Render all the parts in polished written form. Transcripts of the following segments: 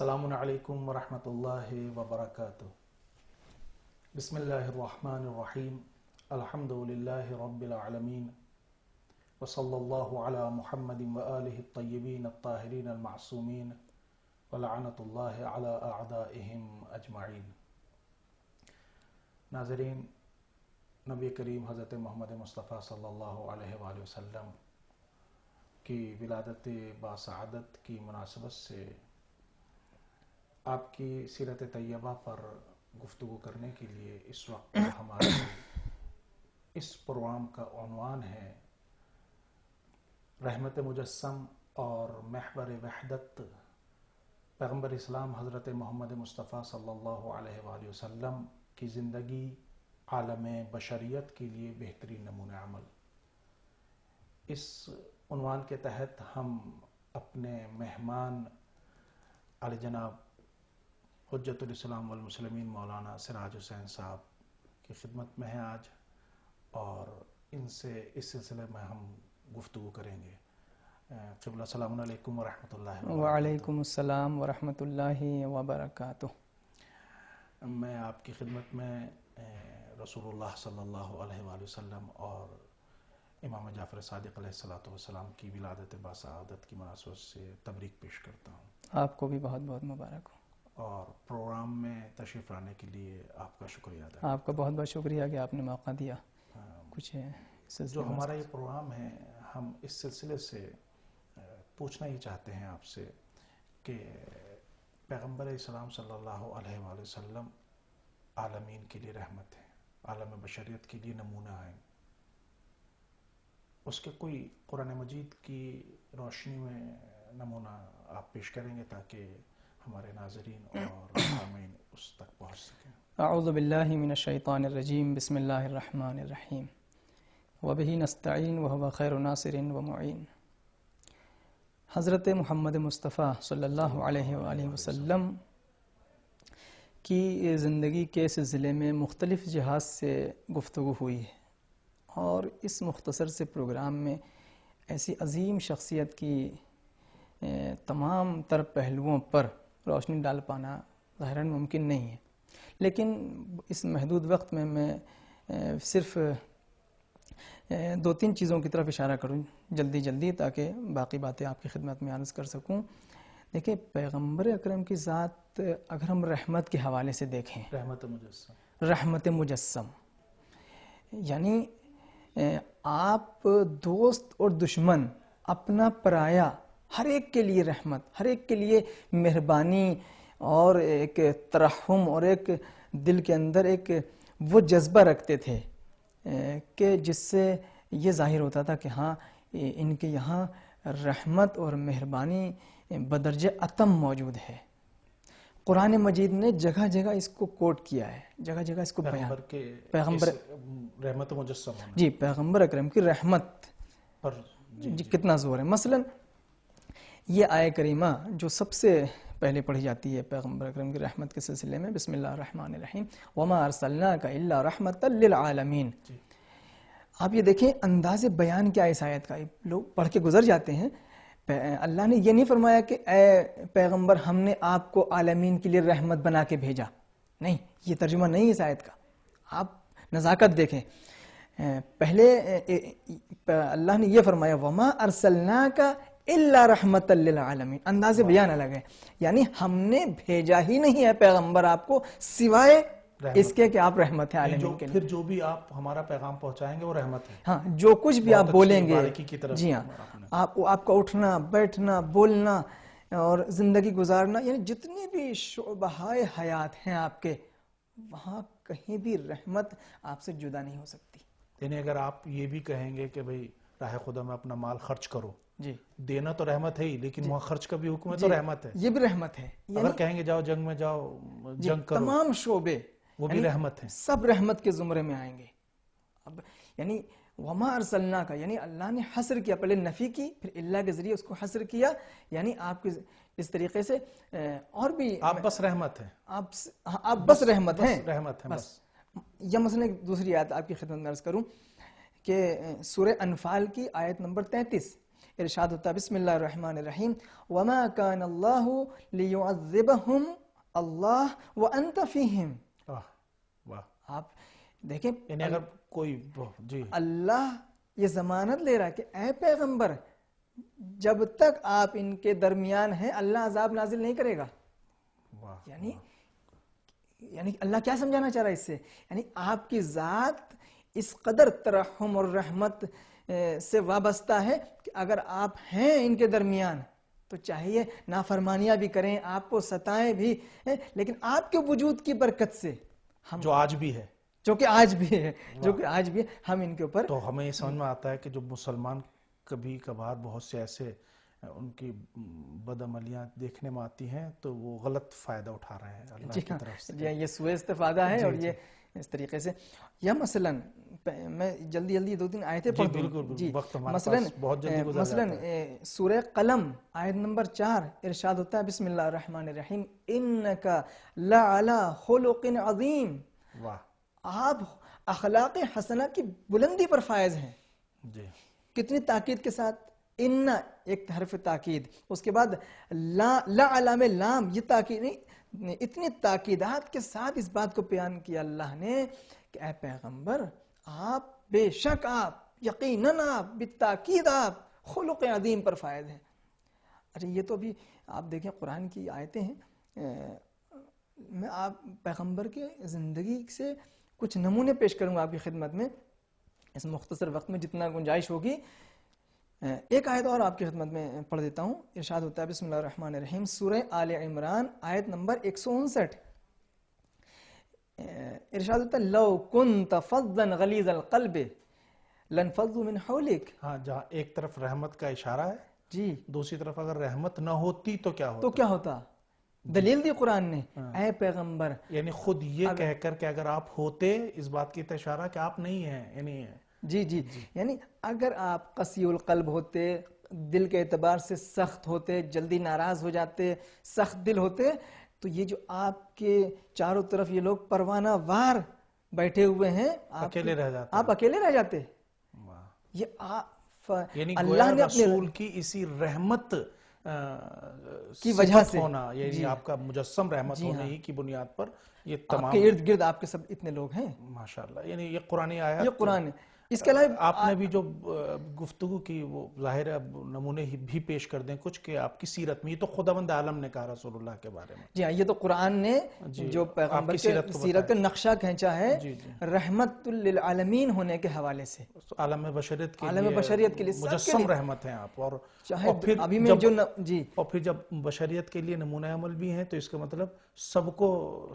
السلام علیکم ورحمۃ اللہ وبرکاتہ۔ بسم اللہ الرحمن الرحیم، الحمد للہ رب العالمین، وصلی اللہ علی محمد وآلہ الطیبین الطاہرین المعصومین، ولعنۃ اللہ علی اعدائہم اجمعین۔ ناظرین، نبی کریم حضرت محمد مصطفیٰ صلی اللہ علیہ وآلہ وسلم کی ولادت باسعادت کی مناسبت سے آپ کی سیرت طیبہ پر گفتگو کرنے کے لیے اس وقت ہمارے اس پروگرام کا عنوان ہے رحمت مجسم اور محور وحدت، پیغمبر اسلام حضرت محمد مصطفیٰ صلی اللہ علیہ وآلہ وسلم کی زندگی عالم بشریت کے لیے بہترین نمونہ عمل۔ اس عنوان کے تحت ہم اپنے مہمان علی جناب حجت الاسلام والمسلمین مولانا سراج حسین صاحب کی خدمت میں ہیں آج، اور ان سے اس سلسلے میں ہم گفتگو کریں گے۔ قبلہ السلام علیکم ورحمۃ اللہ وبرکاتہ۔ وعلیکم السلام ورحمۃ اللہ وبرکاتہ۔ میں آپ کی خدمت میں رسول اللہ صلی اللہ علیہ وآلہ وسلم اور امام جعفر صادق علیہ السلام کی ولادت باسعادت کی مناسبت سے تبریک پیش کرتا ہوں۔ آپ کو بھی بہت بہت مبارک ہو، اور پروگرام میں تشریف لانے کے لیے آپ کا شکریہ ادا۔ آپ کا بہت بہت شکریہ کہ آپ نے موقع دیا۔ کچھ جو ہمارا یہ پروگرام ہے، ہم اس سلسلے سے پوچھنا ہی چاہتے ہیں آپ سے کہ پیغمبر اسلام صلی اللہ علیہ وآلہ وسلم عالمین کے لیے رحمت ہے، عالم بشریت کے لیے نمونہ ہے۔ اس کے کوئی قرآن مجید کی روشنی میں نمونہ آپ پیش کریں گے تاکہ ہمارے ناظرین اور سامعین اس تک پہنچ سکیں؟ اعوذ باللہ من الشیطان الرجیم، بسم اللہ الرحمن الرحیم، وبہ نستعین وہو خیر ناصر ومعین۔ حضرت محمد مصطفیٰ صلی اللہ علیہ وآلہ وسلم کی زندگی کے سلسلے میں مختلف جہات سے گفتگو ہوئی ہے، اور اس مختصر سے پروگرام میں ایسی عظیم شخصیت کی تمام تر پہلوؤں پر روشنی ڈال پانا ظاہراً ممکن نہیں ہے، لیکن اس محدود وقت میں صرف دو تین چیزوں کی طرف اشارہ کروں جلدی تاکہ باقی باتیں آپ کی خدمت میں عرض کر سکوں۔ دیکھیں، پیغمبر اکرم کی ذات اگر ہم رحمت کے حوالے سے دیکھیں، رحمت مجسم یعنی آپ دوست اور دشمن، اپنا پرایا، ہر ایک کے لیے رحمت، ہر ایک کے لیے مہربانی، اور ایک ترحم، اور ایک دل کے اندر ایک وہ جذبہ رکھتے تھے کہ جس سے یہ ظاہر ہوتا تھا کہ ہاں ان کے یہاں رحمت اور مہربانی بدرجہ اتم موجود ہے۔ قرآن مجید نے جگہ جگہ اس کو کوٹ کیا ہے، جگہ جگہ اس کو بیان، پیغمبر رحمت مجسم، جی پیغمبر اکرم کی رحمت پر جی کتنا زور ہے۔ مثلا یہ آیہ کریمہ جو سب سے پہلے پڑھی جاتی ہے پیغمبر اکرم کی رحمت کے سلسلے میں، بسم اللہ الرحمن الرحیم، وما ارسلناک الا رحمتا للعالمین۔ آپ یہ دیکھیں انداز بیان کیا اس آیت کا، لوگ پڑھ کے گزر جاتے ہیں۔ اللہ نے یہ نہیں فرمایا کہ اے پیغمبر ہم نے آپ کو عالمین کے لیے رحمت بنا کے بھیجا، نہیں، یہ ترجمہ نہیں ہے اس آیت کا۔ آپ نزاکت دیکھیں، پہلے اللہ نے یہ فرمایا وما ارسلناک الا رحمتا للعالمین، انداز بیان الگ ہے، یعنی ہم نے بھیجا ہی نہیں ہے پیغمبر آپ کو سوائے اس کے کہ آپ رحمت ہے عالمین کے لیے۔ پھر جو بھی آپ ہمارا پیغام پہنچائیں گے وہ رحمت ہے۔ ہاں، جو کچھ بھی آپ بولیں گے، جی ہاں، آپ کا اٹھنا بیٹھنا بولنا اور زندگی گزارنا، یعنی جتنے بھی شعبۂ حیات ہیں آپ کے، وہاں کہیں بھی رحمت آپ سے جدا نہیں ہو سکتی۔ یعنی اگر آپ یہ بھی کہیں گے کہ بھئی راہ خدا میں اپنا مال خرچ کرو، جی دینا تو رحمت ہے ہی، لیکن وہاں خرچ کا بھی حکم ہے تو رحمت ہے، یہ بھی رحمت ہے۔ اگر کہیں گے جاؤ جنگ میں جاؤ جنگ کرو، تمام شعبے وہ بھی رحمت ہے، سب رحمت کے زمرے میں آئیں گے۔ اب یعنی وما ارسلنا کا، یعنی اللہ نے حصر کیا، پہلے نفی کی پھر اللہ کے ذریعے اس کو حصر کیا، یعنی آپ اس طریقے سے اور بھی آپ بس رحمت ہیں، آپ بس رحمت ہیں، رحمت ہیں بس۔ یا مثلا ایک دوسری آیت آپ کی خدمت میں عرض کروں کہ سورہ انفال کی آیت نمبر 33، ارشاد ہوتا ہے بسم اللہ الرحمن الرحیم وما کان اللہ لیعذبہم اللہ وانت فیہم. واہ. آپ دیکھیں یعنی اگر کوئی جی اللہ یہ ضمانت لے رہا ہے کہ اے پیغمبر جب تک آپ ان کے درمیان ہیں اللہ عذاب نازل نہیں کرے گا. واہ یعنی اللہ کیا سمجھانا چاہ رہا ہے اس سے؟ یعنی آپ کی ذات اس قدر ترحم اور رحمت سے وابستہ ہے کہ اگر آپ ہیں ان کے درمیان تو چاہیے نافرمانیاں بھی کریں، آپ کو ستائیں بھی، لیکن آپ کے وجود کی برکت سے ہم جو آج بھی ہے، جو کہ آج بھی ہے، جو کہ آج بھی ہے، ہم ان کے اوپر. تو ہمیں یہ سمجھ میں آتا ہے کہ جو مسلمان کبھی کبھار بہت سے ایسے ان کی بدعملیاں دیکھنے میں آتی ہیں تو وہ غلط فائدہ اٹھا رہے ہیں اللہ کی طرف سے. جی یہ سوء استفادہ ہے اور یہ اس طریقے سے. یا مثلا میں جلدی جلدی دو تین آیتیں پڑھ دوں. بالکل جی وقت ہمارے مثلا پاس بہت جلدی گزر مثلا جاتا ہے. سورہ قلم آیت نمبر 4 ارشاد ہوتا ہے بسم اللہ الرحمن الرحیم انک لعلی خلق عظیم. واہ. آپ اخلاق حسنہ کی بلندی پر فائز ہیں. جی کتنی تاکید کے ساتھ، ان ایک حرف تاکید، اس کے بعد لا علام لام، یہ تاکید نہیں، اتنی تاکیدات کے ساتھ اس بات کو بیان کیا اللہ نے کہ اے پیغمبر آپ بے شک آپ یقیناً آپ بالتاکید آپ خلق عظیم پر فائز ہیں. اچھا یہ تو بھی آپ دیکھیں قرآن کی آیتیں ہیں. میں آپ پیغمبر کے زندگی سے کچھ نمونے پیش کروں گا آپ کی خدمت میں اس مختصر وقت میں جتنا گنجائش ہوگی. ایک آیت اور آپ کی خدمت میں پڑھ دیتا ہوں. ارشاد ہوتا ہے بسم اللہ الرحمن الرحیم سورہ آل عمران آیت نمبر 159. ارشاد ہوتا ہے لو کنت فظا غلیظ القلب لانفضوا من حولک. ہاں جہاں ایک طرف رحمت کا اشارہ ہے جی دوسری طرف اگر رحمت نہ ہوتی تو کیا ہوتا؟ تو کیا ہوتا؟ دلیل دی قرآن نے اے پیغمبر یعنی خود یہ کہہ کر کہ اگر آپ ہوتے، اس بات کی اشارہ کہ آپ نہیں ہیں. یعنی جی جی یعنی اگر آپ قسی القلب ہوتے، دل کے اعتبار سے سخت ہوتے، جلدی ناراض ہو جاتے، سخت دل ہوتے، تو یہ جو آپ کے چاروں طرف یہ لوگ پروانہ وار بیٹھے ہوئے ہیں اکیلے رہ جاتے، آپ اکیلے رہ جاتے. یہ یعنی اللہ نے اپنے رسول کی اسی رحمت کی وجہ سے ہونا، یعنی آپ کا مجسم رحمت ہونے ہی کی بنیاد پر یہ تمام آپ کے ارد گرد آپ کے سب اتنے لوگ ہیں. ماشاءاللہ. یعنی یہ قرآن آیات، یہ قرآن ہے. اس کے علاوہ آپ نے بھی جو گفتگو کی وہ ظاہر ہے نمونے بھی پیش کر دیں کچھ کہ آپ کی سیرت میں. یہ تو خداوند عالم نے کہا رسول اللہ کے بارے میں. جی ہاں یہ تو قرآن نے جو پیغمبر کی سیرت کا نقشہ کھینچا ہے رحمت للعالمین ہونے کے حوالے سے. عالم بشریت کے لیے مجسم رحمت ہیں آپ. اور ابھی میں جو اور پھر جب بشریت کے لیے نمونہ عمل بھی ہیں تو اس کا مطلب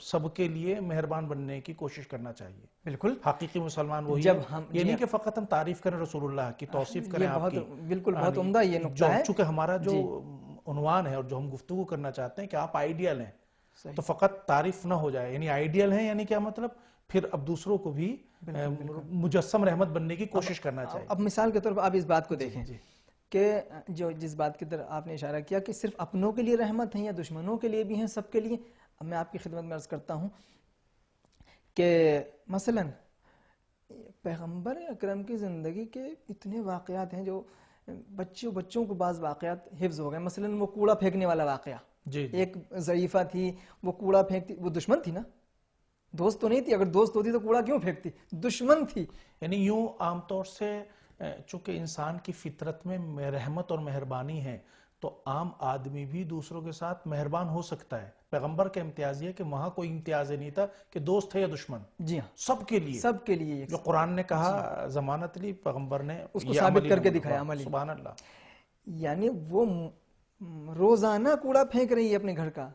سب کے لیے مہربان بننے کی کوشش کرنا چاہیے. بالکل حقیقی مسلمان وہی ہے. یہ نہیں کہ فقط ہم تعریف کریں رسول اللہ کی، توصیف کریں آپ کی. بالکل بہت عمدہ یہ نقطہ ہے. چونکہ ہمارا جو عنوان ہے اور جو ہم گفتگو کرنا چاہتے ہیں کہ آپ آئیڈیل ہیں، تو فقط تعریف نہ ہو جائے. یعنی آئیڈیل ہیں یعنی کیا مطلب؟ پھر اب دوسروں کو بھی مجسم رحمت بننے کی کوشش کرنا چاہیے. اب مثال کے طور پر آپ اس بات کو دیکھیں کہ جس بات کی طرف آپ نے اشارہ کیا کہ صرف اپنوں کے لیے رحمت ہیں یا دشمنوں کے لیے بھی ہیں، سب کے لیے. اب میں آپ کی خدمت میں عرض کرتا ہوں کہ مثلا پیغمبر اکرم کی زندگی کے اتنے واقعات ہیں جو بچوں کو بعض واقعات حفظ ہو گئے. مثلا وہ کوڑا پھینکنے والا واقعہ، ایک ضعیفہ تھی وہ کوڑا پھینکتی، وہ دشمن تھی نا، دوست تو نہیں تھی. اگر دوست ہوتی تو کوڑا کیوں پھینکتی؟ دشمن تھی. یعنی یوں عام طور سے چونکہ انسان کی فطرت میں رحمت اور مہربانی ہے تو عام آدمی بھی دوسروں کے ساتھ مہربان ہو سکتا ہے. پیغمبر کا امتیاز یہ کہ وہاں کوئی امتیاز نہیں تھا کہ دوست ہے یا دشمن. جی ہاں سب کے لیے جو قرآن نے کہا ضمانت لی، پیغمبر نے اس کو ثابت کر کے دکھایا عملی. سبحان اللہ. یعنی وہ روزانہ کوڑا پھینک رہی ہے اپنے گھر کا.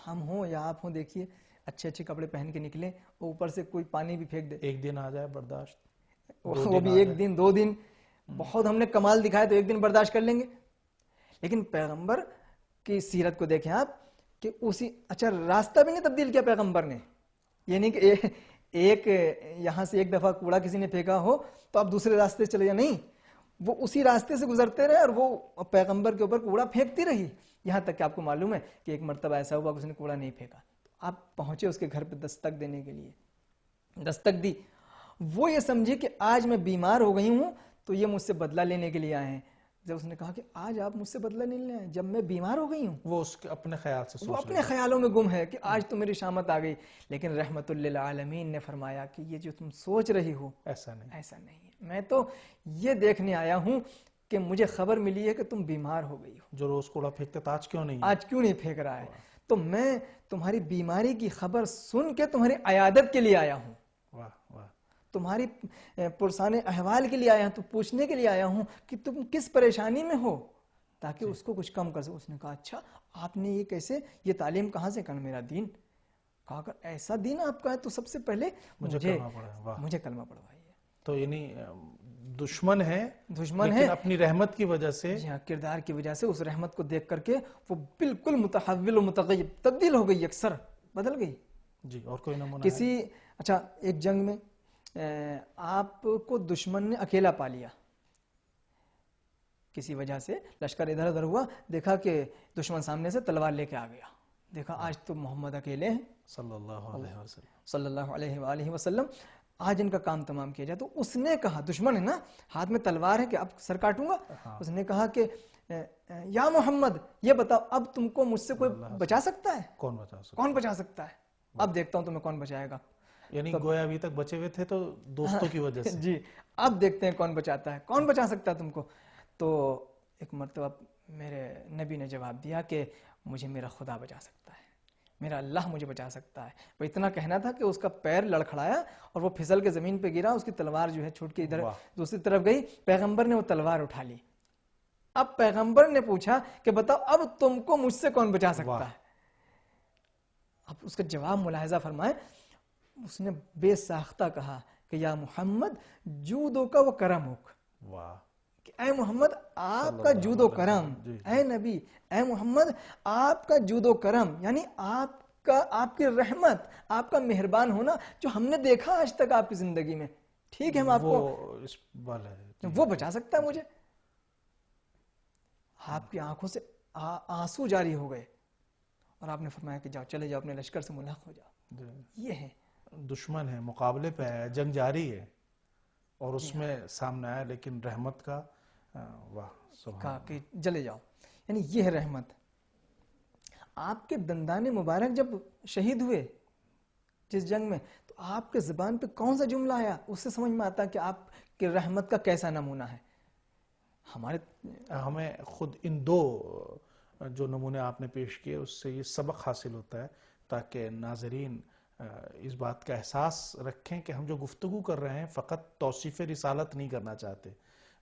ہم ہوں یا آپ ہوں، دیکھیے اچھے کپڑے پہن کے نکلیں، اوپر سے کوئی پانی بھی پھینک دے. ایک دن آ جائے برداشت، وہ بھی ایک دن 2 دن، بہت ہم نے کمال دکھایا تو 1 دن برداشت کر لیں گے. لیکن پیغمبر کی سیرت کو دیکھیں آپ کہ اچھا راستہ بھی نہیں تبدیل کیا پیغمبر نے. یعنی کہ ایک یہاں سے ایک دفعہ کوڑا کسی نے پھینکا ہو تو آپ دوسرے راستے چلے جائیں، نہیں، وہ اسی راستے سے گزرتے رہے اور وہ پیغمبر کے اوپر کوڑا پھینکتی رہی. یہاں تک کہ آپ کو معلوم ہے کہ ایک مرتبہ ایسا ہوا کہ اس نے کوڑا نہیں پھینکا، آپ پہنچے اس کے گھر پہ دستک دینے کے لیے، دستک دی. وہ یہ سمجھے کہ آج میں بیمار ہو گئی ہوں تو یہ مجھ سے بدلہ لینے کے لیے آئے ہیں. جب اس نے کہا کہ آج آپ مجھ سے بدلہ نہیں لیں جب میں بیمار ہو گئی ہوں، وہ اس کے اپنے خیال سے وہ سوچ اپنے خیالوں میں گم ہے کہ آج تو میری شامت آ گئی، لیکن رحمت للعالمین نے فرمایا کہ یہ جو تم سوچ رہی ہو ایسا نہیں. ایسا نہیں ہے، میں تو یہ دیکھنے آیا ہوں کہ مجھے خبر ملی ہے کہ تم بیمار ہو گئی ہو، جو روز کوڑا پھینکتے تھا آج کیوں نہیں ہے؟ آج کیوں نہیں پھینک رہا ہے، تو میں تمہاری بیماری کی خبر سن کے تمہاری عیادت کے لیے آیا ہوں، واہ واہ. تمہاری پرسان احوال کے لیے آیا ہوں، تو پوچھنے کے لیے آیا ہوں کہ تم کس پریشانی میں ہو تاکہ اس کو کچھ کم کر سکو. اس نے کہا اچھا آپ نے یہ کیسے، یہ تعلیم کہاں سے کرنا؟ میرا دین. کہا اگر ایسا دین آپ کا ہے تو سب سے پہلے مجھے کرنا پڑا. واہ. مجھے کلمہ پڑھوائیے. تو یعنی دشمن ہے دشمن لیکن ہے، اپنی رحمت کی وجہ سے، جی ہاں، کردار کی وجہ سے اس رحمت کو دیکھ کر کے وہ بالکل متحول و متغیر تبدیل ہو گئی، اکثر بدل گئی. جی. اور کوئی نمونہ ہے؟ کسی اچھا ایک جنگ میں آپ کو دشمن نے اکیلا پا لیا، کسی وجہ سے لشکر ادھر ادھر ہوا، دیکھا کہ دشمن سامنے سے تلوار لے کے آ گیا، دیکھا آج تو محمد اکیلے ہیں صلی اللہ علیہ وسلم. صلی اللہ علیہ وآلہ وسلم، آج ان کا کام تمام کیا جائے. تو اس نے کہا، دشمن ہے نا، ہاتھ میں تلوار ہے کہ اب سر کاٹوں گا. اس نے کہا کہ یا محمد یہ بتاؤ اب تم کو مجھ سے کوئی بچا سکتا ہے؟ کون بچا سکتا؟ کون بچا سکتا ہے؟ اب دیکھتا ہوں تمہیں کون بچائے گا. یعنی گویا ابھی تک بچے ہوئے تھے تو دوستوں کی وجہ سے. جی اب دیکھتے ہیں کون بچاتا ہے، کون بچا سکتا ہے تم کو. تو ایک مرتبہ میرے نبی نے جواب دیا کہ مجھے میرا خدا بچا سکتا ہے، میرا اللہ مجھے بچا سکتا ہے. وہ اتنا کہنا تھا کہ اس کا پیر لڑکھڑایا اور وہ پھسل کے زمین پہ گرا، اس کی تلوار جو ہے چھوٹ کے ادھر دوسری طرف گئی. پیغمبر نے وہ تلوار اٹھا لی. اب پیغمبر نے پوچھا کہ بتاؤ اب تم کو مجھ سے کون بچا سکتا ہے؟ اب اس کا جواب ملاحظہ فرمائے، اس نے بے ساختہ کہا کہ یا محمد جودو کا وہ کرم ہوک. واہ. کہ اے محمد آپ کا جود و کرم، اے نبی، اے محمد آپ کا جود و کرم، یعنی آپ کی رحمت، آپ کا مہربان ہونا جو ہم نے دیکھا آج تک آپ کی زندگی میں، ٹھیک ہے ہم آپ کو، وہ بچا سکتا ہے مجھے. آپ کی آنکھوں سے آنسو جاری ہو گئے اور آپ نے فرمایا کہ جاؤ چلے جاؤ اپنے لشکر سے ملحق ہو جاؤ. یہ ہے دشمن ہے، مقابلے پہ ہے، جنگ جاری ہے اور اس میں سامنے آیا لیکن رحمت کا واہ کہا کہ چلے جاؤ. یعنی یہ ہے رحمت. آپ کے دندان مبارک جب شہید ہوئے جس جنگ میں، تو آپ کے زبان پہ کون سا جملہ آیا، اس سے سمجھ میں آتا کہ آپ کی رحمت کا کیسا نمونہ ہے. ہمیں خود ان دو جو نمونے آپ نے پیش کیے اس سے یہ سبق حاصل ہوتا ہے تاکہ ناظرین اس بات کا احساس رکھیں کہ ہم جو گفتگو کر رہے ہیں فقط توصیف رسالت نہیں کرنا چاہتے.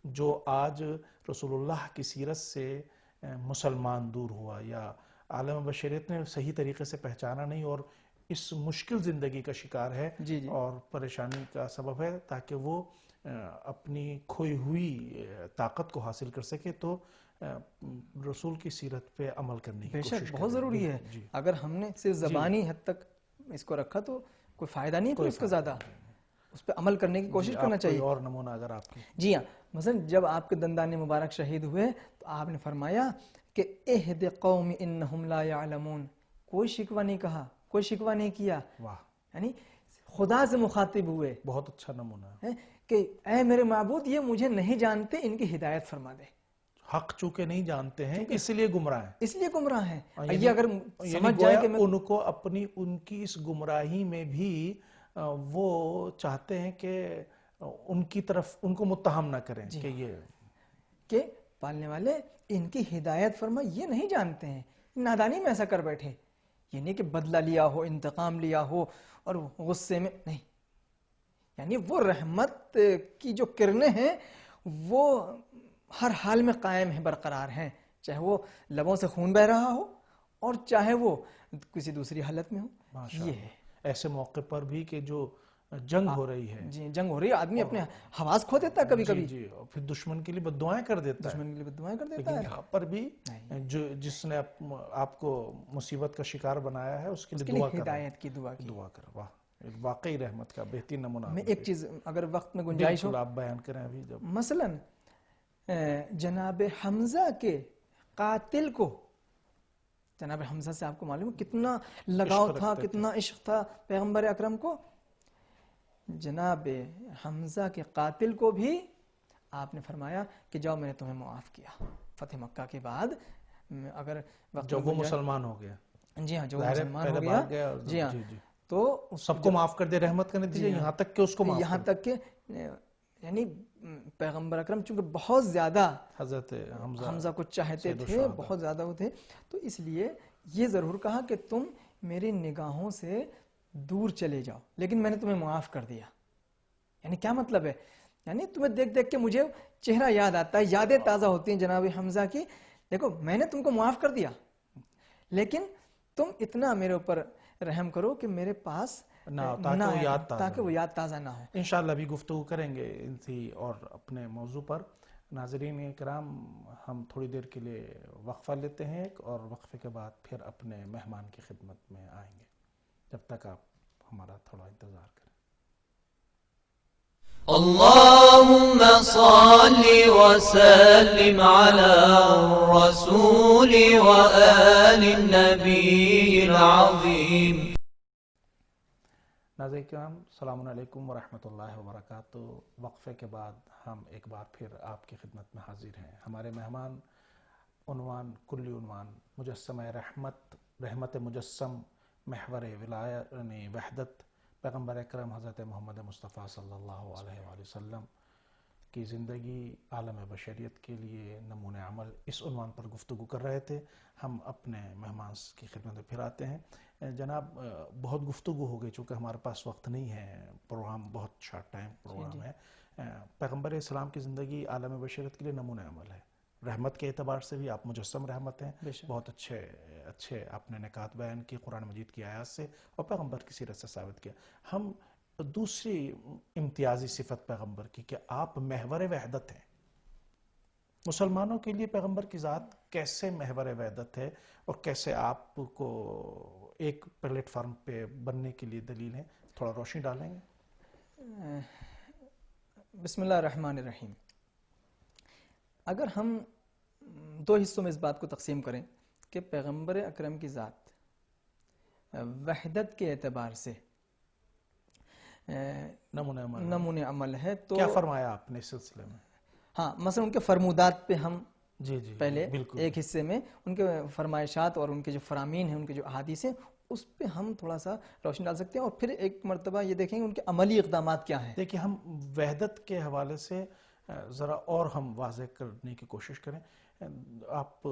جو آج رسول اللہ کی سیرت سے مسلمان دور ہوا یا عالم بشریت نے صحیح طریقے سے پہچانا نہیں اور اس مشکل زندگی کا شکار ہے اور پریشانی کا سبب ہے، تاکہ وہ اپنی کھوئی ہوئی طاقت کو حاصل کر سکے تو رسول کی سیرت پہ عمل کرنے کی کوشش کریں. بے شک بہت ضروری ہے. اگر ہم نے صرف زبانی حد تک اس کو رکھا تو کوئی فائدہ نہیں ہے، اس کا زیادہ اس پہ عمل کرنے کی کوشش کرنا چاہیے. اور نمونہ اگر آپ کی. جی ہاں، مثلا جب آپ کے دندان مبارک شہید ہوئے تو آپ نے فرمایا کہ اہد قوم انہم لا یعلمون. کوئی شکوہ نہیں کہا، کوئی شکوہ نہیں کیا. واہ. یعنی خدا سے مخاطب ہوئے. بہت اچھا نمونہ ہے کہ اے میرے معبود یہ مجھے نہیں جانتے، ان کی ہدایت فرما دے. حق چونکہ نہیں جانتے ہیں اس لیے گمراہ ہیں، اس لیے گمراہ ہیں. یہ اگر سمجھ جائیں کہ ان کو ان کی اس گمراہی میں بھی وہ چاہتے ہیں کہ ان کی طرف ان کو متہم نہ کریں کہ یہ کہ پالنے والے ان کی ہدایت فرما، یہ نہیں جانتے ہیں، نادانی میں ایسا کر بیٹھے. یہ نہیں کہ بدلہ لیا ہو، انتقام لیا ہو اور غصے میں نہیں. یعنی وہ رحمت کی جو کرنیں ہیں وہ ہر حال میں قائم ہیں، برقرار ہیں، چاہے وہ لبوں سے خون بہ رہا ہو اور چاہے وہ کسی دوسری حالت میں ہو. یہ ہے ایسے موقع پر بھی کہ جو جنگ ہو رہی ہے، جی جنگ ہو رہی ہے، آدمی اپنے حواس کھو دیتا ہے کبھی کبھی، جی پھر دشمن کے لیے بد دعائیں کر دیتا ہے، دشمن کے لیے بد دعائیں کر دیتا لیکن ہے. یہاں پر بھی جس نے آپ کو مصیبت کا شکار بنایا ہے اس کے لیے دعا کر، ہدایت کی دعا کی. دعا کر. واہ، واقعی رحمت کا بہترین نمونہ. میں ایک چیز اگر وقت میں گنجائش ہو آپ بیان کریں ابھی. جب مثلا جناب حمزہ کے قاتل کو، جناب حمزہ سے آپ کو معلوم ہے کتنا لگاؤ تھا، کتنا عشق تھا پیغمبر اکرم کو. جناب حمزہ کے قاتل کو بھی آپ نے فرمایا کہ جاؤ میں نے تمہیں معاف کیا. فتح مکہ کے بعد اگر وقت جب وہ مسلمان ہو گیا, جی ہاں جو ظاہر ہے مسلمان ہو پہلے گیا, بھاگ گیا, جی ہاں, تو سب کو معاف کر دے, رحمت کا نتیجہ یہاں تک کہ اس کو معاف یہاں تک کہ یعنی پیغمبر اکرم چونکہ بہت زیادہ حضرت حمزہ کو چاہتے تھے, بہت زیادہ وہ تھے, تو اس لیے یہ ضرور کہا کہ تم میری نگاہوں سے دور چلے جاؤ لیکن میں نے تمہیں معاف کر دیا. یعنی کیا مطلب ہے؟ یعنی تمہیں دیکھ دیکھ کے مجھے چہرہ یاد آتا ہے, یادیں تازہ ہوتی ہیں جناب حمزہ کی. دیکھو میں نے تم کو معاف کر دیا لیکن تم اتنا میرے اوپر رحم کرو کہ میرے پاس تاکہ وہ یاد تازہ نہ ہو. انشاءاللہ بھی گفتگو کریں گے انسی اور اپنے موضوع پر. ناظرین کرام, ہم تھوڑی دیر کے لیے وقفہ لیتے ہیں اور وقفے کے بعد پھر اپنے مہمان کی خدمت میں آئیں گے. جب تک آپ ہمارا تھوڑا انتظار کریں. اللهم صل وسلم على الرسول وآل النبي العظيم. ناظرین کرام, السلام علیکم ورحمۃ اللہ وبرکاتہ. وقفے کے بعد ہم ایک بار پھر آپ کی خدمت میں حاضر ہیں. ہمارے مہمان کلی عنوان مجسمہ رحمت مجسم, محور وحدت پیغمبر اکرم حضرت محمد مصطفیٰ صلی اللہ علیہ وآلہ وسلم کی زندگی عالم بشریت کے لیے نمونہ عمل, اس عنوان پر گفتگو کر رہے تھے. ہم اپنے مہمان کی خدمت میں پھر آتے ہیں. جناب, بہت گفتگو ہو گئی چونکہ ہمارے پاس وقت نہیں ہے, پروگرام بہت شارٹ ٹائم پروگرام ہے. پیغمبر اسلام کی زندگی عالم بشریت کے لیے نمونہ عمل ہے. رحمت کے اعتبار سے بھی آپ مجسم رحمت ہیں. بہت اچھے آپ نے نکات بیان کی قرآن مجید کی آیات سے اور پیغمبر کی سیرت سے ثابت کیا. ہم دوسری امتیازی صفت پیغمبر کی کہ آپ محور وحدت ہیں. مسلمانوں کے لیے پیغمبر کی ذات کیسے محور وحدت ہے اور کیسے آپ کو ایک پلیٹ فارم پہ بننے کے لیے دلیل ہے, تھوڑا روشنی ڈالیں گے؟ بسم اللہ الرحمن الرحیم. اگر ہم دو حصوں میں اس بات کو تقسیم کریں کہ پیغمبر اکرم کی ذات وحدت کے اعتبار سے نمونہ عمل ہے, تو کیا فرمایا آپ نے اس سلسلے میں؟ ہاں, مثلا ان کے فرمودات پہ ہم جی پہلے ایک حصے میں ان کے فرمائشات اور ان کے جو فرامین ہیں, ان کے جو احادیث ہیں, اس پہ ہم تھوڑا سا روشنی ڈال سکتے ہیں, اور پھر ایک مرتبہ یہ دیکھیں گے ان کے عملی اقدامات کیا ہیں. دیکھیں, ہم وحدت کے حوالے سے ذرا اور ہم واضح کرنے کی کوشش کریں آپ,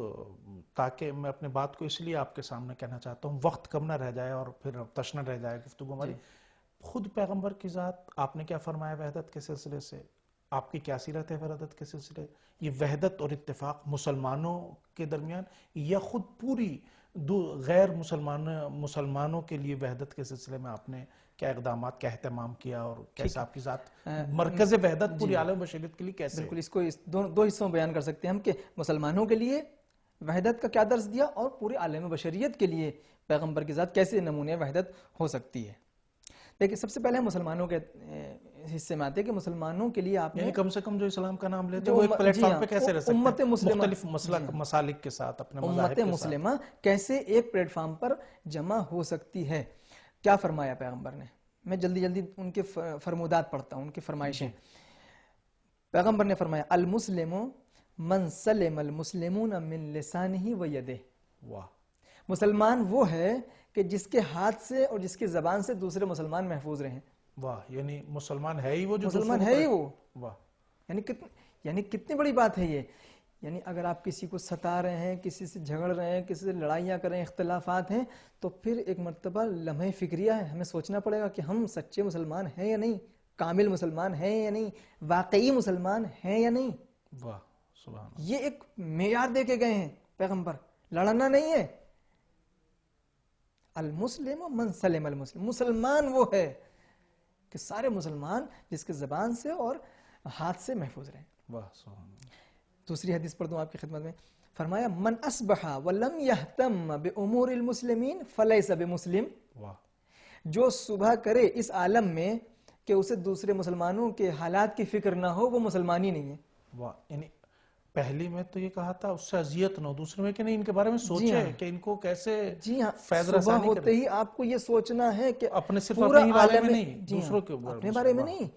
تاکہ میں اپنے بات کو اس لیے آپ کے سامنے کہنا چاہتا ہوں, وقت کم نہ رہ جائے اور پھر تش نہ رہ جائے گفتگو ہماری. خود پیغمبر کی ذات آپ نے کیا فرمایا وحدت کے سلسلے سے, آپ کی کیا سیرت ہے وحدت کے سلسلے, یہ وحدت اور اتفاق مسلمانوں کے درمیان یا خود پوری غیر مسلمانوں کے لیے وحدت کے سلسلے میں آپ نے کیا اقدامات, کیا اہتمام کیا, اور کیسے آپ کی ذات مرکز وحدت پوری عالم بشریت کے لیے کیسے؟ بالکل, اس کو دو حصوں میں بیان کر سکتے ہیں ہم کہ مسلمانوں کے لیے وحدت کا کیا درس دیا اور پوری عالم بشریت کے لیے پیغمبر کی ذات کیسے نمونہ وحدت ہو سکتی ہے. دیکھیں, سب سے پہلے مسلمانوں کے حصے میں آتے ہیں کہ مسلمانوں کے لیے آپ نے یعنی کم سے کم جو اسلام کا نام لیتے ہیں وہ ایک پلیٹ فارم پہ کیسے رہ سکتے ہیں مختلف مسالک کے ساتھ, اپنے مذاہب کے ساتھ, امت مسلمہ کیسے ایک پلیٹ فارم پر جمع ہو سکتی ہے. کیا فرمایا پیغمبر نے؟ میں جلدی ان کے فرمودات پڑھتا ہوں, ان کی فرمائشیں. پیغمبر نے فرمایا المسلم من سلم المسلمون من لسانہ و یدہ. واہ, مسلمان وہ ہے کہ جس کے ہاتھ سے اور جس کی زبان سے دوسرے مسلمان محفوظ رہیں. واہ, یعنی مسلمان ہے ہی وہ جو مسلمان ہے ہی وہ. واہ, یعنی کتنی بڑی بات ہے یہ. یعنی اگر آپ کسی کو ستا رہے ہیں, کسی سے جھگڑ رہے ہیں, کسی سے لڑائیاں کر رہے ہیں, اختلافات ہیں, تو پھر ایک مرتبہ لمحہ فکریہ ہے, ہمیں سوچنا پڑے گا کہ ہم سچے مسلمان ہیں یا نہیں, کامل مسلمان ہیں یا نہیں, واقعی مسلمان ہیں یا نہیں. واہ, سبحان اللہ. یہ ایک معیار دے کے گئے ہیں پیغمبر, لڑنا نہیں ہے. المسلم من سلم المسلم, مسلمان وہ ہے کہ سارے مسلمان جس کے زبان سے اور ہاتھ سے محفوظ رہیں. واہ, سبحان اللہ. دوسری حدیث پڑھ دوں آپ کی خدمت میں. فرمایا من اصبح ولم يهتم بامور المسلمین فلیس بمسلم. واہ, جو صبح کرے اس عالم میں کہ اسے دوسرے مسلمانوں کے حالات کی فکر نہ ہو, وہ مسلمان ہی نہیں ہے. واہ, یعنی پہلی میں تو یہ کہا تھا اس سے اذیت نہ ہو, دوسرے میں کہ نہیں ان کے بارے میں سوچے کہ ان کو کیسے فیض رسانی صبح ہوتے ہی آپ کو یہ سوچنا ہے کہ اپنے صرف پورا اپنے بارے میں نہیں, دوسروں کے اپنے بارے میں نہیں,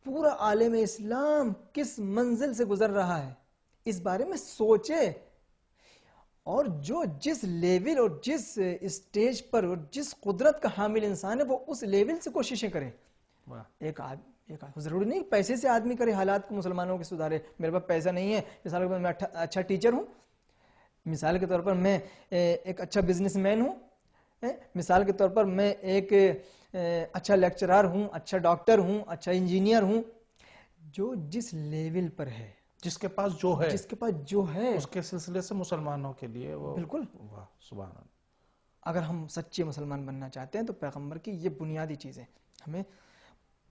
پورا عالم اسلام کس منزل سے گزر رہا ہے اس بارے میں سوچے، اور جو جس لیول اور جس اسٹیج پر اور جس قدرت کا حامل انسان ہے وہ اس لیول سے کوششیں کرے. ایک ضروری نہیں پیسے سے آدمی کرے حالات کو مسلمانوں کے سدھارے. میرے پاس پیسہ نہیں ہے، مثال کے طور پر میں اچھا ٹیچر ہوں، مثال کے طور پر میں ایک اچھا بزنس مین ہوں، مثال کے طور پر میں ایک اچھا لیکچرار ہوں، اچھا ڈاکٹر ہوں، اچھا انجینئر ہوں. جو جس لیول پر ہے، جس کے پاس جو ہے، جس کے پاس جو ہے، اس کے سلسلے سے مسلمانوں کے لیے وہ بالکل. واہ سبحان اللہ. اگر ہم سچے مسلمان بننا چاہتے ہیں تو پیغمبر کی یہ بنیادی چیزیں ہمیں،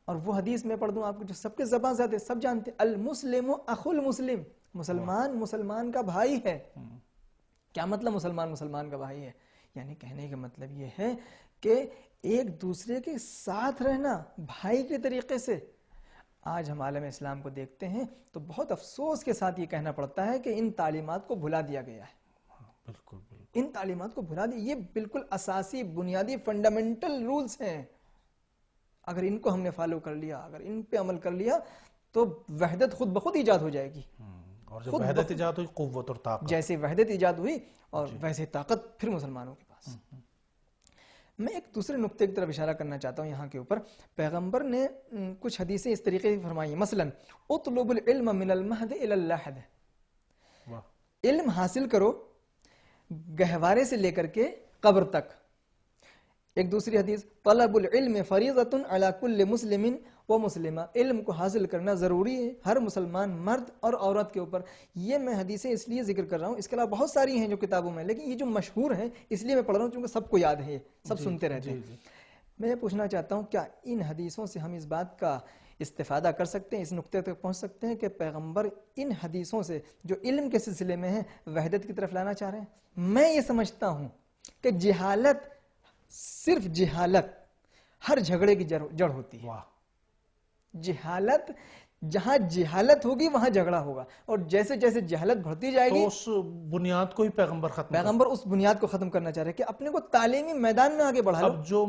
اور وہ حدیث میں پڑھ دوں آپ کو جو سب کے زبان سے آتے سب جانتے ہیں، المسلم اخو المسلم، مسلمان مسلمان کا بھائی ہے. کیا مطلب مسلمان مسلمان کا بھائی ہے؟ یعنی کہنے کا مطلب یہ ہے کہ ایک دوسرے کے ساتھ رہنا بھائی کے طریقے سے. آج ہم عالم اسلام کو دیکھتے ہیں تو بہت افسوس کے ساتھ یہ کہنا پڑتا ہے کہ ان تعلیمات کو بھلا دیا گیا ہے. بالکل ان تعلیمات کو بھلا دیا، یہ بالکل اساسی بنیادی فنڈامنٹل رولز ہیں. اگر ان کو ہم نے فالو کر لیا، اگر ان پہ عمل کر لیا تو وحدت خود بخود ایجاد ہو جائے گی. اور جب وحدت ایجاد ہوئی قوت اور طاقت، جیسے وحدت ایجاد ہوئی اور ویسے طاقت پھر مسلمانوں کے پاس. میں ایک دوسرے نقطے کی طرف اشارہ کرنا چاہتا ہوں یہاں کے اوپر. پیغمبر نے کچھ حدیثیں اس طریقے سے فرمائی ہیں، مثلا اطلب العلم من المہد الى اللحد، علم حاصل کرو گہوارے سے لے کر کے قبر تک. ایک دوسری حدیث طلب العلم فریضۃ علی کل مسلم و مسلمہ، علم کو حاصل کرنا ضروری ہے ہر مسلمان مرد اور عورت کے اوپر. یہ میں حدیثیں اس لیے ذکر کر رہا ہوں، اس کے علاوہ بہت ساری ہیں جو کتابوں میں، لیکن یہ جو مشہور ہیں اس لیے میں پڑھ رہا ہوں کیونکہ سب کو یاد ہے، یہ سب سنتے رہتے ہیں. میں یہ پوچھنا چاہتا ہوں کیا ان حدیثوں سے ہم اس بات کا استفادہ کر سکتے ہیں، اس نقطے تک پہنچ سکتے ہیں کہ پیغمبر ان حدیثوں سے جو علم کے سلسلے میں ہیں وحدت کی طرف لانا چاہ رہے ہیں؟ میں یہ سمجھتا ہوں کہ جہالت، صرف جہالت ہر جھگڑے کی جڑ ہوتی ہے. جہالت، جہاں جہالت ہوگی وہاں جھگڑا ہوگا، اور جیسے جیسے جہالت بڑھتی جائے گی تو اس بنیاد کو ہی پیغمبر اس بنیاد کو ختم کرنا چاہ رہے ہیں کہ اپنے کو تعلیمی میدان میں آگے بڑھا لو. اب جو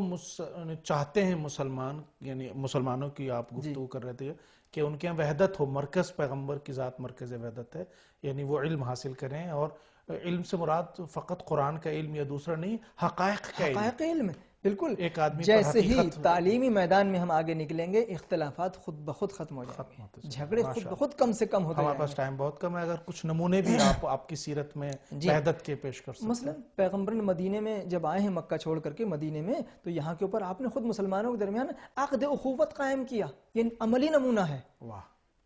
چاہتے ہیں مسلمان، یعنی مسلمانوں کی آپ گفتگو کر رہے تھے کہ ان کے یہاں وحدت ہو، مرکز پیغمبر کی ذات مرکز وحدت ہے، یعنی وہ علم حاصل کریں. اور علم سے مراد فقط قرآن کا علم یا دوسرا نہیں، حقائق کا علم. بالکل، ایک آدمی جیسے ہی تعلیمی میدان میں ہم آگے نکلیں گے اختلافات خود بخود ختم ہو جائیں گے، جھگڑے خود بخود کم سے کم ہوتے ہیں. ہمارے پاس ٹائم بہت کم ہے، اگر کچھ نمونے بھی آپ کی سیرت میں وحدت کے پیش کر سکتے ہیں. مثلا پیغمبر نے مدینے میں جب آئے ہیں مکہ چھوڑ کر کے مدینے میں، تو یہاں کے اوپر آپ نے خود مسلمانوں کے درمیان عقد اخوت قائم کیا. یہ عملی نمونہ ہے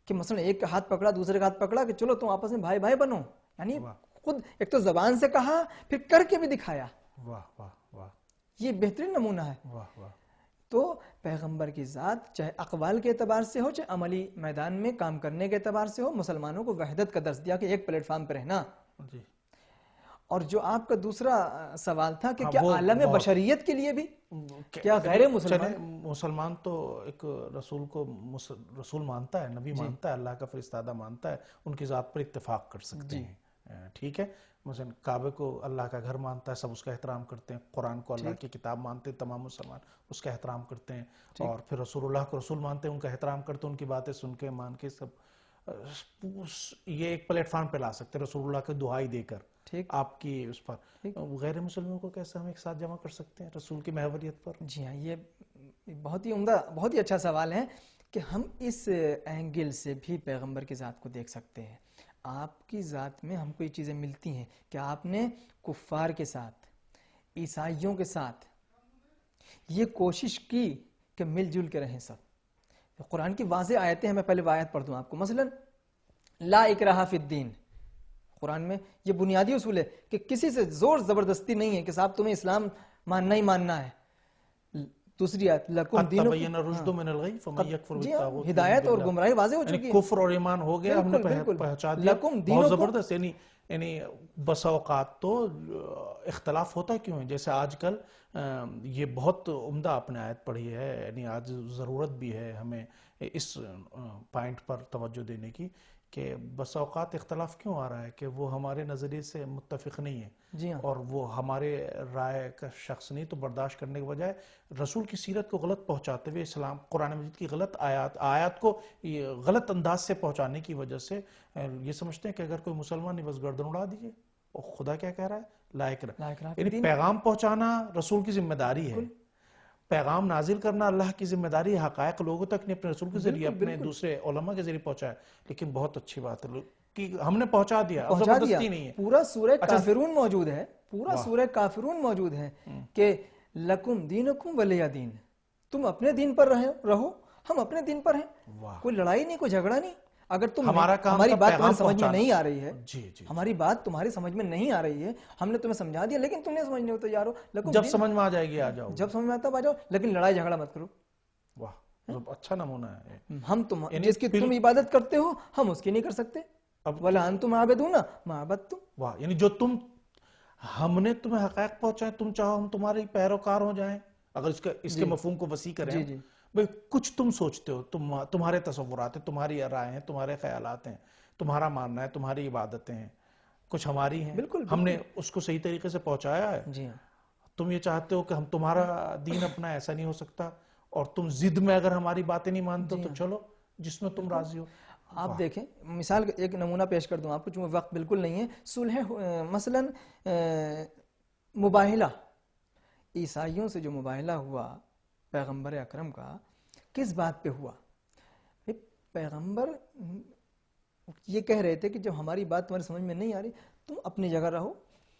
کہ مثلا ایک کا ہاتھ پکڑا، دوسرے کا ہاتھ پکڑا کہ چلو تم آپس میں بھائی بھائی بنو. یعنی خود ایک تو زبان سے کہا پھر کر کے بھی دکھایا. یہ بہترین نمونہ ہے. تو پیغمبر کی ذات چاہے اقوال کے اعتبار سے ہو چاہے عملی میدان میں کام کرنے کے اعتبار سے ہو، مسلمانوں کو وحدت کا درس دیا کہ ایک پلیٹ فارم پہ رہنا. اور جو آپ کا دوسرا سوال تھا کہ کیا عالم بشریت کے لیے بھی کیا غیر مسلمان تو ایک رسول کو رسول مانتا ہے، نبی مانتا ہے، اللہ کا فرستادہ مانتا ہے، ان کی ذات پر اتفاق کر سکتے ہیں. ٹھیک ہے، مثلا کعبے کو اللہ کا گھر مانتا ہے، سب اس کا احترام کرتے ہیں. قرآن کو اللہ کی کتاب مانتے ہیں تمام مسلمان، اس کا احترام کرتے ہیں. اور پھر رسول اللہ کو رسول مانتے ہیں، ان کا احترام کرتے ہیں، ان کی باتیں سن کے مان کے سب یہ ایک پلیٹ فارم پہ لا سکتے ہیں رسول اللہ کی دعائی دے کر. آپ کی اس پر غیر مسلموں کو کیسے ہم ایک ساتھ جمع کر سکتے ہیں رسول کی محوریت پر؟ جی ہاں، یہ بہت ہی عمدہ، بہت ہی اچھا سوال ہے کہ ہم اس اینگل سے بھی پیغمبر کی ذات کو دیکھ سکتے ہیں. آپ کی ذات میں ہم کو یہ چیزیں ملتی ہیں کہ آپ نے کفار کے ساتھ، عیسائیوں کے ساتھ یہ کوشش کی کہ مل جل کے رہیں سب. قرآن کی واضح آیتیں ہیں، میں پہلے آیت پڑھ دوں آپ کو. مثلا لا اکراہ فی الدین، قرآن میں یہ بنیادی اصول ہے کہ کسی سے زور زبردستی نہیں ہے کہ صاحب تمہیں اسلام ماننا ہی ماننا ہے. دوسری آیت لکم دینکم، الرشد من الغی فمن یکفر بالطاغوت، ہدایت اور گمراہی واضح ہو چکی ہے. کفر اور ایمان ہو گیا، ہم نے پہنچا دیا. بہت زبردست. یعنی بس اوقات تو اختلاف ہوتا کیوں ہے؟ جیسے آج کل یہ بہت عمدہ آپ نے آیت پڑھی ہے، یعنی آج ضرورت بھی ہے ہمیں اس پوائنٹ پر توجہ دینے کی کہ بس اوقات اختلاف کیوں آ رہا ہے کہ وہ ہمارے نظریے سے متفق نہیں ہے جی ہاں اور وہ ہمارے رائے کا شخص نہیں، تو برداشت کرنے کے بجائے رسول کی سیرت کو غلط پہنچاتے ہوئے اسلام قرآن مجید کی غلط آیات کو غلط انداز سے پہنچانے کی وجہ سے یہ سمجھتے ہیں کہ اگر کوئی مسلمان نہیں بس گردن اڑا دیجئے، اور خدا کیا کہہ رہا ہے؟ لا اکراہ، یعنی پیغام پہنچانا رسول کی ذمہ داری ہے، پیغام نازل کرنا اللہ کی ذمہ داری ہے، حقائق لوگوں تک نے اپنے رسول کے ذریعے اپنے دوسرے علماء کے ذریعے پہنچایا، لیکن بہت اچھی بات ہے کہ ہم نے پہنچا دیا، اب زبردستی نہیں ہے۔ پورا سورہ کافرون موجود ہے، پورا سورہ کافرون موجود ہے کہ لکم دینکم ولی دین، تم اپنے دین پر رہو، ہم اپنے دین پر ہیں، کوئی لڑائی نہیں، کوئی جھگڑا نہیں۔ اگر تم ہماری بات تمہاری سمجھ میں نہیں آ رہی ہے، ہماری بات تمہاری سمجھ میں نہیں آ رہی ہے، ہم نے تمہیں سمجھا دیا لیکن تم نہیں سمجھنے ہو تیار ہو، جب سمجھ میں آ جائے گی آ جاؤ، جب سمجھ میں آتا ہے آ جاؤ، لیکن لڑائی جھگڑا مت کرو۔ واہ، اچھا نمونہ ہے۔ ہم جس کی تم عبادت کرتے ہو ہم اس کی نہیں کر سکتے، وَلَا أَنْتُمْ عَابِدُونَ مَا عَبَدتُّمْ۔ واہ، یعنی جو ہم نے تمہیں حقائق پہنچائے، تم چاہو ہم تمہارے پیروکار ہو جائیں، اگر اس کے مفہوم کو وسیع کریں، بھئی کچھ تم سوچتے ہو، تمہارے تصورات ہیں، تمہاری رائے ہیں، تمہارے خیالات ہیں، تمہارا ماننا ہے، تمہاری عبادتیں ہیں، کچھ ہماری ہیں، ہم نے اس کو صحیح طریقے سے پہنچایا ہے۔ تم یہ چاہتے ہو کہ ہم تمہارا دین اپنا ایسا نہیں ہو سکتا، اور تم ضد میں اگر ہماری باتیں نہیں مانتے تو چلو جس میں تم راضی ہو۔ آپ دیکھیں، مثال ایک نمونہ پیش کر دوں آپ کو، چونکہ وقت بالکل نہیں ہے۔ صلح مثلا مباہلہ، عیسائیوں سے جو مباہلہ ہوا پیغمبر اکرم کا، کس بات پہ ہوا؟ پیغمبر یہ کہہ رہے تھے کہ جب ہماری بات تمہاری سمجھ میں نہیں آ رہی، تم اپنی جگہ رہو،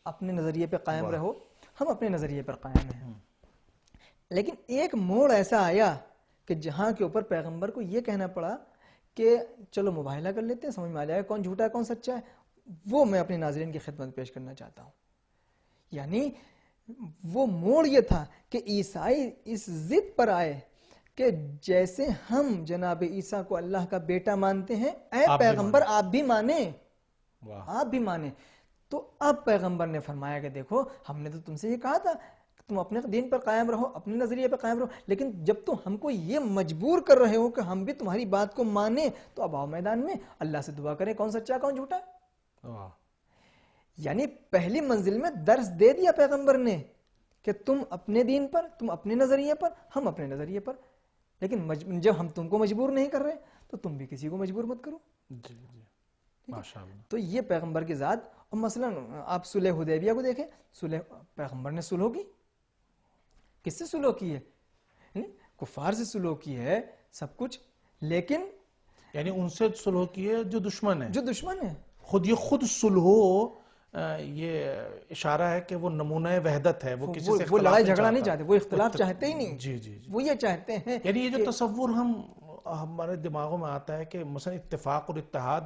اپنے نظریے پہ قائم رہو، ہم اپنے نظریے پر قائم ہیں۔ لیکن ایک موڑ ایسا آیا کہ جہاں کے اوپر پیغمبر کو یہ کہنا پڑا کہ چلو مباہلہ کر لیتے ہیں، سمجھ میں آ جائے گا کون جھوٹا ہے کون سچا ہے۔ وہ میں اپنے ناظرین کی خدمت پیش کرنا چاہتا ہوں۔ یعنی وہ موڑ یہ تھا کہ عیسائی اس ضد پر آئے کہ جیسے ہم جناب عیسیٰ کو اللہ کا بیٹا مانتے ہیں، اے پیغمبر آپ بھی مانیں، آپ بھی مانیں۔ تو اب پیغمبر نے فرمایا کہ دیکھو ہم نے تو تم سے یہ کہا تھا کہ تم اپنے دین پر قائم رہو، اپنے نظریے پر قائم رہو، لیکن جب تم ہم کو یہ مجبور کر رہے ہو کہ ہم بھی تمہاری بات کو مانیں، تو اب آؤ میدان میں اللہ سے دعا کریں کون سچا کون جھوٹا ہے۔ یعنی پہلی منزل میں درس دے دیا پیغمبر نے کہ تم اپنے دین پر، تم اپنے نظریے پر، ہم اپنے نظریے پر، لیکن جب ہم تم کو مجبور نہیں کر رہے تو تم بھی کسی کو مجبور مت کرو۔ جی جی، ماشاءاللہ۔ تو یہ پیغمبر کی ذات۔ اور مثلا آپ صلح حدیبیہ کو دیکھیں، پیغمبر نے صلح کی، کس سے صلح کی ہے؟ کفار سے صلح کی ہے سب کچھ، لیکن یعنی ان سے صلح کی ہے جو دشمن ہے، جو دشمن ہے۔ خود صلح یہ اشارہ ہے کہ وہ نمونہ وحدت ہے، وہ کسی سے وہ لڑائی جھگڑا نہیں چاہتے، وہ اختلاف چاہتے ہی نہیں۔ جی جی جی، وہ یہ چاہتے ہیں، یعنی یہ جو تصور ہمارے دماغوں میں آتا ہے کہ مثلا اتفاق اور اتحاد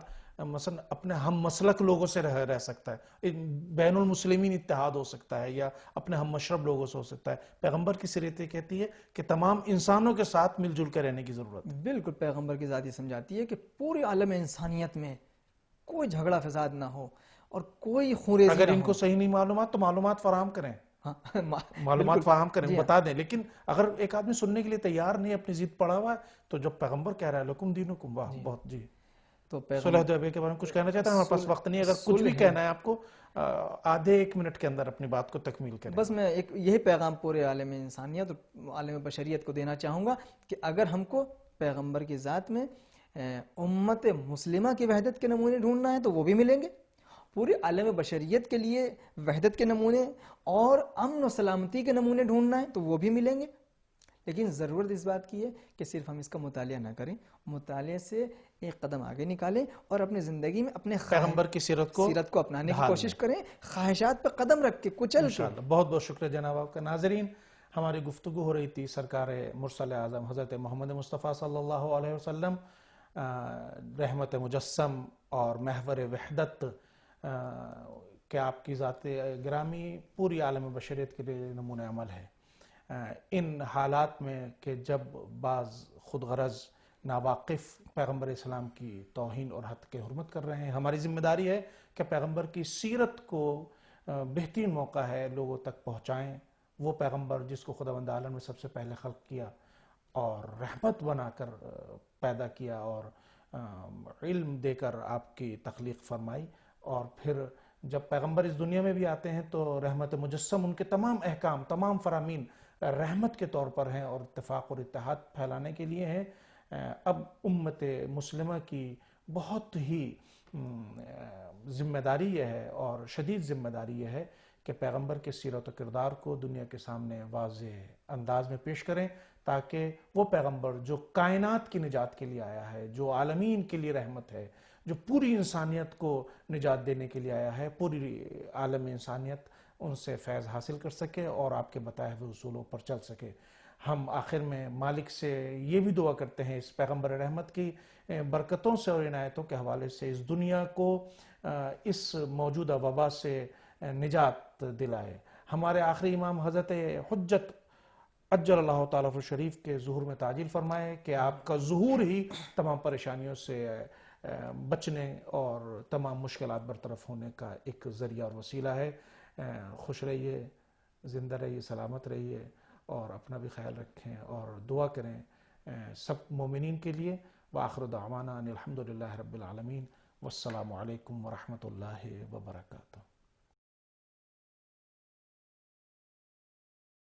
مثلا اپنے ہم مسلک لوگوں سے رہ سکتا ہے، بین المسلمین اتحاد ہو سکتا ہے، یا اپنے ہم مشرب لوگوں سے ہو سکتا ہے۔ پیغمبر کی سیرت یہ کہتی ہے کہ تمام انسانوں کے ساتھ مل جل کے رہنے کی ضرورت ہے۔ بالکل، پیغمبر کی ذات یہ سمجھاتی ہے کہ پورے عالم انسانیت میں کوئی جھگڑا فساد نہ ہو اور کوئی خونریزی نہ ہو۔ اگر ان کو صحیح نہیں معلومات تو معلومات فراہم کریں، معلومات فراہم کریں، بتا دیں، لیکن اگر ایک آدمی سننے کے لیے تیار نہیں، اپنی ضد پڑا ہوا ہے، تو جب پیغمبر کہہ رہا ہے لکم دینکم، واہ بہت۔ جی، تو صلح حدیبیہ کے بارے میں کچھ کہنا چاہتا ہیں؟ ہمارے پاس وقت نہیں، اگر کچھ بھی کہنا ہے آپ کو آدھے ایک منٹ کے اندر اپنی بات کو تکمیل کریں۔ بس میں ایک یہی پیغام پورے عالم انسانیت اور عالم بشریت کو دینا چاہوں گا کہ اگر ہم کو پیغمبر کی ذات میں امت مسلمہ کی وحدت کے نمونے ڈھونڈنا ہے تو وہ بھی ملیں گے، پورے عالم بشریت کے لیے وحدت کے نمونے اور امن و سلامتی کے نمونے ڈھونڈنا ہے تو وہ بھی ملیں گے، لیکن ضرورت اس بات کی ہے کہ صرف ہم اس کا مطالعہ نہ کریں، مطالعے سے ایک قدم آگے نکالیں اور اپنی زندگی میں اپنے پیغمبر کی سیرت کو اپنانے کی کوشش کریں، خواہشات پہ قدم رکھ کے کچل کے۔ انشاءاللہ۔ بہت بہت شکریہ جناب آپ کا۔ ناظرین، ہماری گفتگو ہو رہی تھی سرکار مرسل اعظم حضرت محمد مصطفیٰ صلی اللہ علیہ وسلم، رحمت مجسم اور محور وحدت، کہ آپ کی ذات گرامی پوری عالم بشریت کے لیے نمونہ عمل ہے۔ ان حالات میں کہ جب بعض خود غرض ناواقف پیغمبر اسلام کی توہین اور حد کے حرمت کر رہے ہیں، ہماری ذمہ داری ہے کہ پیغمبر کی سیرت کو بہترین موقع ہے لوگوں تک پہنچائیں۔ وہ پیغمبر جس کو خداوند عالم نے سب سے پہلے خلق کیا اور رحمت بنا کر پیدا کیا اور علم دے کر آپ کی تخلیق فرمائی، اور پھر جب پیغمبر اس دنیا میں بھی آتے ہیں تو رحمت مجسم ان کے تمام احکام، تمام فرامین رحمت کے طور پر ہیں اور اتفاق اور اتحاد پھیلانے کے لیے ہیں۔ اب امت مسلمہ کی بہت ہی ذمہ داری یہ ہے اور شدید ذمہ داری یہ ہے کہ پیغمبر کے سیرت و کردار کو دنیا کے سامنے واضح انداز میں پیش کریں، تاکہ وہ پیغمبر جو کائنات کی نجات کے لیے آیا ہے، جو عالمین کے لیے رحمت ہے، جو پوری انسانیت کو نجات دینے کے لیے آیا ہے، پوری عالم انسانیت ان سے فیض حاصل کر سکے اور آپ کے بتائے ہوئے اصولوں پر چل سکے۔ ہم آخر میں مالک سے یہ بھی دعا کرتے ہیں اس پیغمبر رحمت کی برکتوں سے اور عنایتوں کے حوالے سے اس دنیا کو اس موجودہ وبا سے نجات دلائے۔ ہمارے آخری امام حضرت حجت عجل اللہ تعالیٰ عنہ شریف کے ظہور میں تعجیل فرمائے کہ آپ کا ظہور ہی تمام پریشانیوں سے بچنے اور تمام مشکلات برطرف ہونے کا ایک ذریعہ اور وسیلہ ہے۔ خوش رہیے، زندہ رہیے، سلامت رہیے، اور اپنا بھی خیال رکھیں اور دعا کریں سب مومنین کے لیے۔ وآخر دعوانا ان الحمدللہ رب العالمین، والسلام علیکم ورحمۃ اللہ وبرکاتہ۔